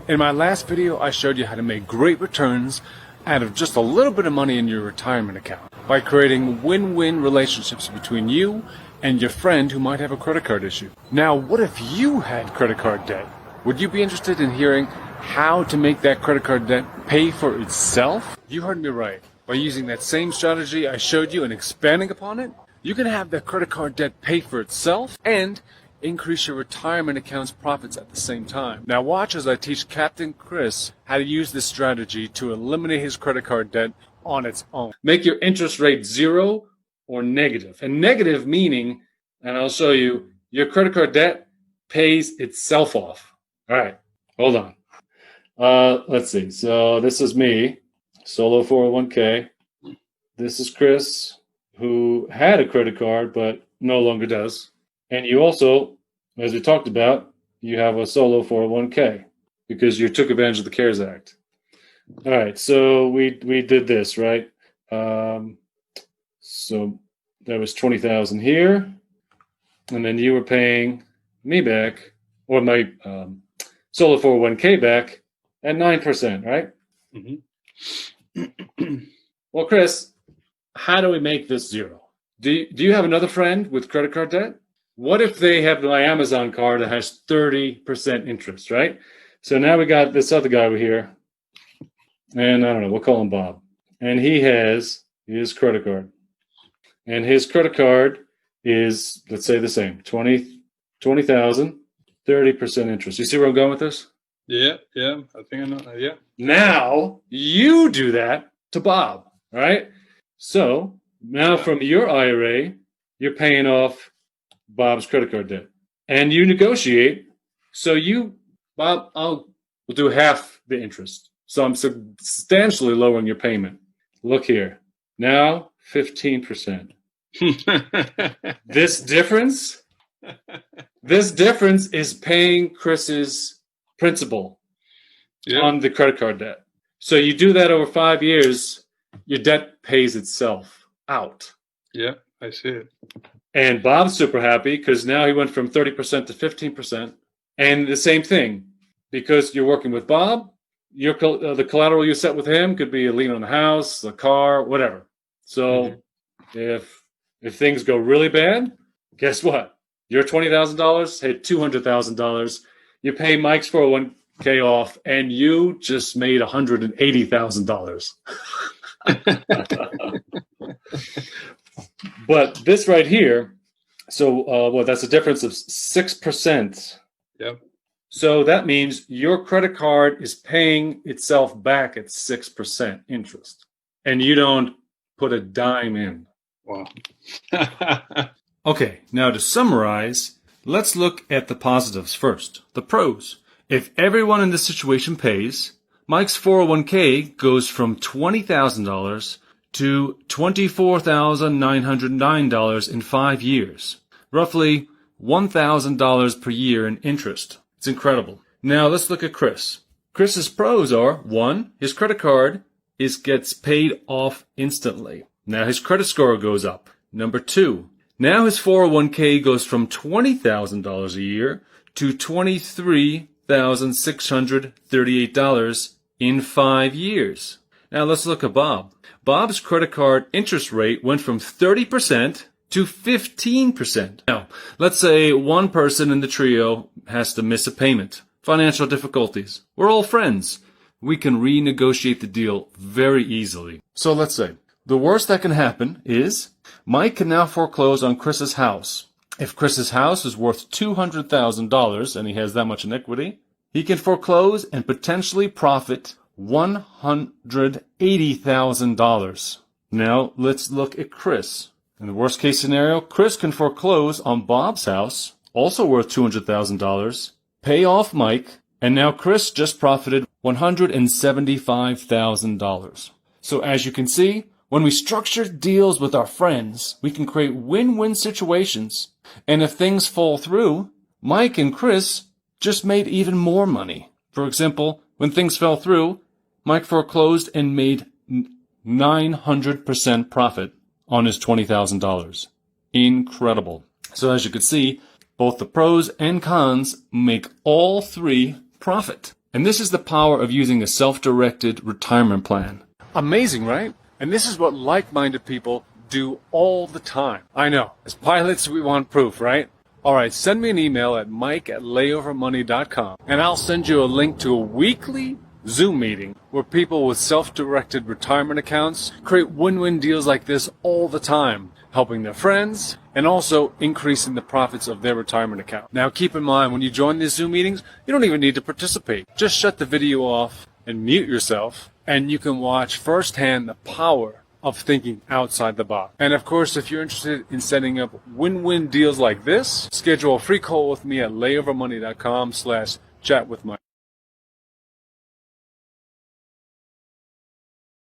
In my last video, I showed you how to make great returns out of just a little bit of money in your retirement account by creating win-win relationships between you and your friend who might have a credit card issue. Now, what if you had credit card debt? Would you be interested in hearing how to make that credit card debt pay for itself? You heard me right. By using that same strategy I showed you and expanding upon it, you can have that credit card debt pay for itself and increase your retirement account's profits at the same time. Now watch as I teach Captain Chris how to use this strategy to eliminate his credit card debt on its own. Make your interest rate zero or negative. And negative meaning, and I'll show you, your credit card debt pays itself off. All right, hold on. Let's see. So this is me, solo 401k. This is Chris, who had a credit card but no longer does. And you also, as we talked about, you have a solo 401k because you took advantage of the CARES Act. All right, so we did this, right? So that was $20,000 here, and then you were paying me back, or my solo 401k back at 9%, right? Mm-hmm. Well, Chris, how do we make this zero? Do you have another friend with credit card debt? What if they have my Amazon card that has 30% interest, right? So now we got this other guy over here, and I don't know, we'll call him Bob. And he has his credit card. And his credit card is, let's say the same, 20,000, 30% interest. You see where I'm going with this? Yeah, I think I know, yeah. Now you do that to Bob, right? So now from your IRA, you're paying off Bob's credit card debt, and you negotiate. So Bob, we'll do half the interest. So I'm substantially lowering your payment. Look here. Now 15%. This difference is paying Chris's principal on the credit card debt. So you do that over 5 years, your debt pays itself out. Yeah, I see it. And Bob's super happy because now he went from 30% to 15%. And the same thing, because you're working with Bob, the collateral you set with him could be a lien on the house, a car, whatever. So if things go really bad, guess what? Your $20,000 hit $200,000. You pay Mike's 401k off, and you just made $180,000. But this right here, so that's a difference of 6%. Yep. So that means your credit card is paying itself back at 6% interest, and you don't put a dime in. Wow. Okay, now to summarize, let's look at the positives first. The pros. If everyone in this situation pays, Mike's 401k goes from $20,000 to $24,909 in 5 years, roughly $1,000 per year in interest. It's incredible. Now let's look at Chris. Chris's pros are, 1, his credit card gets paid off instantly. Now his credit score goes up. Number 2, now his 401k goes from $20,000 a year to $23,638 in 5 years. Now let's look at Bob. Bob's credit card interest rate went from 30% to 15%. Now, let's say one person in the trio has to miss a payment. Financial difficulties. We're all friends. We can renegotiate the deal very easily. So let's say the worst that can happen is Mike can now foreclose on Chris's house. If Chris's house is worth $200,000 and he has that much in equity, he can foreclose and potentially profit $180,000. Now let's look at Chris. In the worst case scenario, Chris can foreclose on Bob's house, also worth $200,000, pay off Mike, and now Chris just profited $175,000. So as you can see, when we structure deals with our friends, we can create win-win situations. And if things fall through, Mike and Chris just made even more money. For example, when things fell through, Mike foreclosed and made 900% profit on his $20,000. Incredible. So as you can see, both the pros and cons make all three profit. And this is the power of using a self-directed retirement plan. Amazing, right? And this is what like-minded people do all the time. I know. As pilots, we want proof, right? All right, send me an email at mike@layovermoney.com, and I'll send you a link to a weekly Zoom meeting where people with self-directed retirement accounts create win-win deals like this all the time, helping their friends and also increasing the profits of their retirement account. Now, keep in mind, when you join these Zoom meetings, you don't even need to participate. Just shut the video off and mute yourself, and you can watch firsthand the power of thinking outside the box. And of course, if you're interested in setting up win-win deals like this, schedule a free call with me at layovermoney.com/chatwithmike.